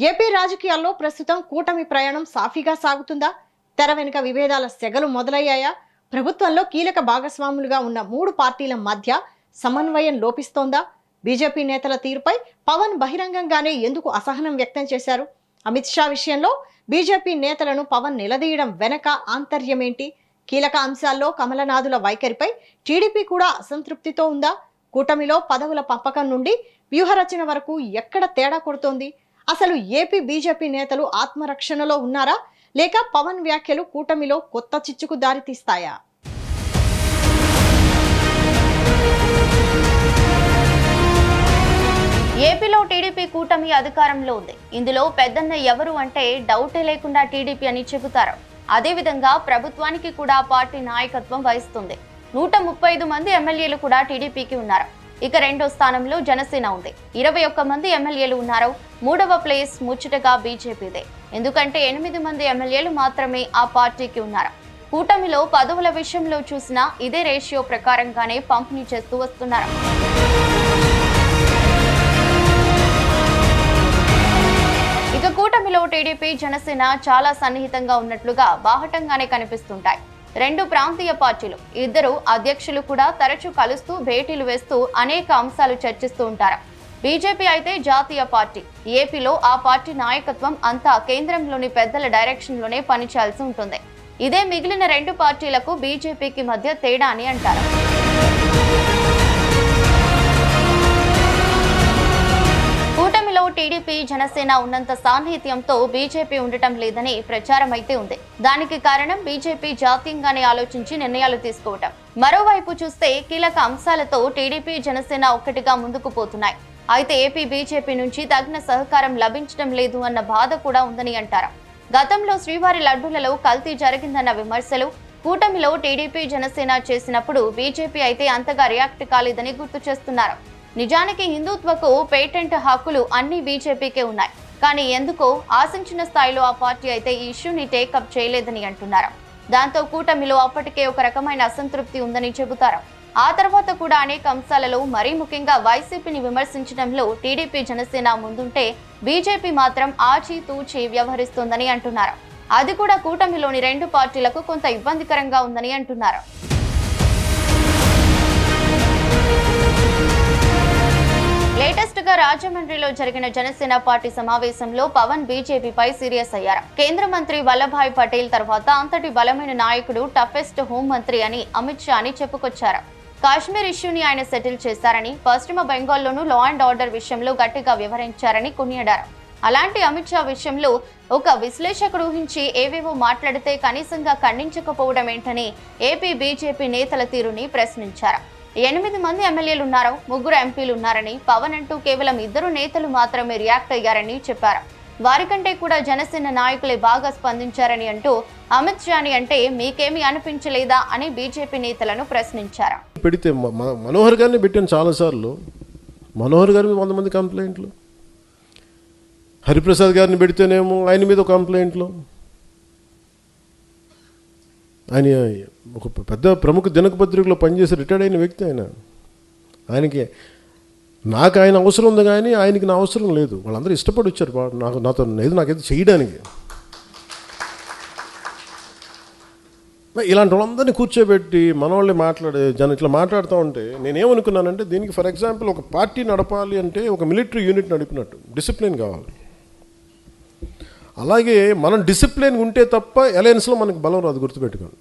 AP రాజకీయాల్లో ప్రస్తుతం కూటమి ప్రయాణం సాఫీగా సాగుతుందా? తెర వెనుక విభేదాల సెగలు మొదలయ్యాయా? ప్రభుత్వంలో కీలక భాగస్వాములుగా ఉన్న మూడు పార్టీల మధ్య సమన్వయం లోపిస్తోందా? బీజేపీ నేతల తీరుపై పవన్ బహిరంగంగానే ఎందుకు అసహనం వ్యక్తం చేశారు? అమిత్ షా విషయంలో బీజేపీ నేతలను పవన్ నిలదీయడం వెనక ఆంతర్యమేంటి? కీలక అంశాల్లో కమలనాథుల వైఖరిపై టీడీపీ కూడా అసంతృప్తితో ఉందా? కూటమిలో పదవుల పంపకం నుండి వ్యూహరచన వరకు ఎక్కడ తేడా కొడుతోంది? అసలు ఏపీ బీజేపీ నేతలు ఆత్మరక్షణలో ఉన్నారా, లేక పవన్ వ్యాఖ్యలు కూటమిలో కొత్త చిచ్చుకు దారితీస్తాయా? ఏపీలో టీడీపీ కూటమి అధికారంలో ఉంది. ఇందులో పెద్దన్న ఎవరు అంటే డౌటే లేకుండా టీడీపీ అని చెబుతారు. అదేవిధంగా ప్రభుత్వానికి కూడా పార్టీ నాయకత్వం వహిస్తుంది. 135 మంది ఎమ్మెల్యేలు కూడా టీడీపీకి ఉన్నారు. ఇక రెండో స్థానంలో జనసేన ఉంది. 21 మంది ఎమ్మెల్యేలు ఉన్నారు. మూడవ ప్లేస్ ముచ్చటగా బీజేపీదే. ఎందుకంటే 8 మంది ఎమ్మెల్యేలు మాత్రమే ఆ పార్టీకి ఉన్నారు. కూటమిలో పదవుల విషయంలో చూసినా ఇదే రేషియో ప్రకారంగానే పంపిణీ చేస్తూ వస్తున్నారు. ఇక కూటమిలో టీడీపీ జనసేన చాలా సన్నిహితంగా ఉన్నట్లుగా బాహటంగానే కనిపిస్తుంటాయి. రెండు ప్రాంతీయ పార్టీలు, ఇద్దరు అధ్యక్షులు కూడా తరచూ కలుస్తూ భేటీలు వేస్తూ అనేక అంశాలు చర్చిస్తూ ఉంటారు. బీజేపీ అయితే జాతీయ పార్టీ. ఏపీలో ఆ పార్టీ నాయకత్వం అంతా కేంద్రంలోని పెద్దల డైరెక్షన్లోనే పనిచేయాల్సి ఉంటుంది. ఇదే మిగిలిన రెండు పార్టీలకు బీజేపీకి మధ్య తేడా అని అంటారు. కూటమిలో టీడీపీ జనసేన ఉన్నంత సాన్నిహిత్యంతో బీజేపీ ఉండటం లేదని ప్రచారం అయితే ఉంది. దానికి కారణం బీజేపీ జాతీయంగానే ఆలోచించి నిర్ణయాలు తీసుకోవటం. మరోవైపు చూస్తే కీలక అంశాలతో టీడీపీ జనసేన ఒక్కటిగా ముందుకు పోతున్నాయి. అయితే ఏపీ బీజేపీ నుంచి తగిన సహకారం లభించడం లేదు అన్న బాధ కూడా ఉందని అంటారు. గతంలో శ్రీవారి లడ్డూలలో కల్తీ జరిగిందన్న విమర్శలు కూటమిలో టీడీపీ జనసేన చేసినప్పుడు బీజేపీ అయితే అంతగా రియాక్ట్ కాలేదని గుర్తు చేస్తున్నారు. నిజానికి హిందుత్వకు పేటెంట్ హక్కులు అన్ని బీజేపీకే ఉన్నాయి. కానీ ఎందుకో ఆశించిన స్థాయిలో ఆ పార్టీ అయితే ఈ ఇష్యూని టేకప్ చేయలేదని అంటున్నారు. దాంతో కూటమిలో అప్పటికే ఒక రకమైన అసంతృప్తి ఉందని చెబుతారు. ఆ తర్వాత కూడా అనేక అంశాలలో మరీ ముఖ్యంగా వైసీపీని విమర్శించడంలో టీడీపీ జనసేన ముందుంటే బీజేపీ మాత్రం ఆచితూచి వ్యవహరిస్తోందని అంటున్నారు. అది కూడా కూటమిలోని రెండు పార్టీలకు కొంత ఇబ్బందికరంగా ఉందని అంటున్నారు. లేటెస్ట్ గా రాజమండ్రిలో జరిగిన జనసేన పార్టీ సమావేశంలో పవన్ బీజేపీపై సీరియస్ అయ్యారు. కేంద్ర మంత్రి వల్లభాయ్ పటేల్ తర్వాత అంతటి బలమైన నాయకుడు టఫెస్ట్ హోం మంత్రి అని అమిత్ షా అని చెప్పుకొచ్చారు. కాశ్మీర్ ఇష్యూని ఆయన సెటిల్ చేశారని, పశ్చిమ బెంగాల్లోనూ లా అండ్ ఆర్డర్ విషయంలో గట్టిగా వ్యవహరించారని కొనియాడారు. అలాంటి అమిత్ షా విషయంలో ఒక విశ్లేషకుడు ఊహించి ఏవేవో మాట్లాడితే కనీసంగా ఖండించకపోవడం ఏంటని ఏపీ బీజేపీ నేతల తీరుని ప్రశ్నించారు. 8 మంది ఎమ్మెల్యేలు ఉన్నారు, 3 ఎంపీలు ఉన్నారని, పవన్ అంటూ కేవలం 2 నేతలు మాత్రమే రియాక్ట్ అయ్యారని చెప్పారు. వారికంటే కూడా జనసేన నాయకులే బాగా స్పందించారని అంటూ అమిత్ షాని అంటే మీకేమీ అనిపించలేదా అని బీజేపీ నేతలను ప్రశ్నించారు. పెడితే మనోహర్ గారిని పెట్టాను చాలాసార్లు. మనోహర్ గారి మీద 100 మంది కంప్లైంట్లు, హరిప్రసాద్ గారిని పెడితేనేమో ఆయన మీద ఒక కంప్లైంట్లు. ఆయన ఒక పెద్ద ప్రముఖ దినపత్రికలో పనిచేసి రిటైర్డ్ అయిన వ్యక్తి. ఆయనకి నాకు ఆయన అవసరం ఉంది, కానీ ఆయనకి నా అవసరం లేదు. వాళ్ళందరూ ఇష్టపడి వచ్చారు నాకైతే చేయడానికి. ఇలాంటి వాళ్ళందరినీ కూర్చోబెట్టి మన వాళ్ళే ఇట్లా మాట్లాడుతూ ఉంటే నేనేమనుకున్నానంటే, దీనికి ఫర్ ఎగ్జాంపుల్ ఒక పార్టీ నడపాలి అంటే ఒక మిలిటరీ యూనిట్ నడిపినట్టు డిసిప్లిన్ కావాలి. అలాగే మనం డిసిప్లిన్ ఉంటే తప్ప అలయన్స్లో మనకు బలం రాదు, గుర్తుపెట్టుకోండి.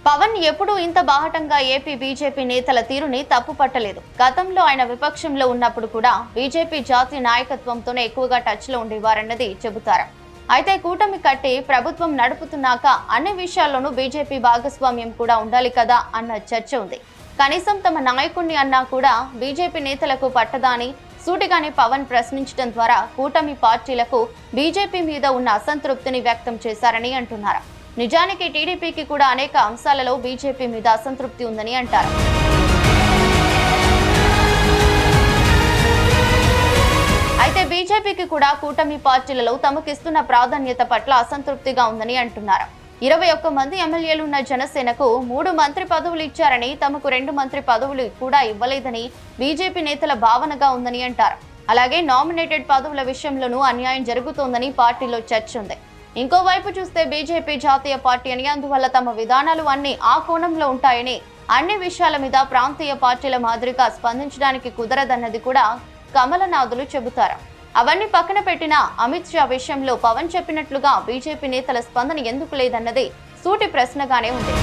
పవన్ ఎప్పుడూ ఇంత బాహటంగా ఏపీ బీజేపీ నేతల తీరుని తప్పు పట్టలేదు. గతంలో ఆయన విపక్షంలో ఉన్నప్పుడు కూడా బీజేపీ జాతీయ నాయకత్వంతోనే ఎక్కువగా టచ్ లో ఉండేవారన్నది చెబుతారు. అయితే కూటమి కట్టి ప్రభుత్వం నడుపుతున్నాక అన్ని విషయాల్లోనూ బీజేపీ భాగస్వామ్యం కూడా ఉండాలి కదా అన్న చర్చ ఉంది. కనీసం తమ నాయకుడిని అన్నా కూడా బీజేపీ నేతలకు పట్టదా అని సూటిగానే పవన్ ప్రశ్నించడం ద్వారా కూటమి పార్టీలకు బీజేపీ మీద ఉన్న అసంతృప్తిని వ్యక్తం చేశారని అంటున్నారు. నిజానికి టీడీపీకి కూడా అనేక అంశాలలో బీజేపీ మీద అసంతృప్తి ఉందని అంటారు. అయితే బీజేపీకి కూడా కూటమి పార్టీలలో తమకిస్తున్న ప్రాధాన్యత పట్ల అసంతృప్తిగా ఉందని అంటున్నారు. 21 మంది ఎమ్మెల్యేలు ఉన్న జనసేనకు 3 మంత్రి పదవులు ఇచ్చారని, తమకు 2 మంత్రి పదవులు కూడా ఇవ్వలేదని బీజేపీ నేతల భావనగా ఉందని అంటారు. అలాగే నామినేటెడ్ పదవుల విషయంలోనూ అన్యాయం జరుగుతోందని పార్టీలో చర్చ ఉంది. ఇంకోవైపు చూస్తే బీజేపీ జాతీయ పార్టీ అని, అందువల్ల తమ విధానాలు అన్ని ఆ కోణంలో ఉంటాయని, అన్ని విషయాల మీద ప్రాంతీయ పార్టీల మాదిరిగా స్పందించడానికి కుదరదన్నది కూడా కమలనాథులు చెబుతారు. అవన్నీ పక్కన పెట్టిన అమిత్ షా విషయంలో పవన్ చెప్పినట్లుగా బీజేపీ నేతల స్పందన ఎందుకు లేదన్నది సూటి ప్రశ్నగానే ఉంది.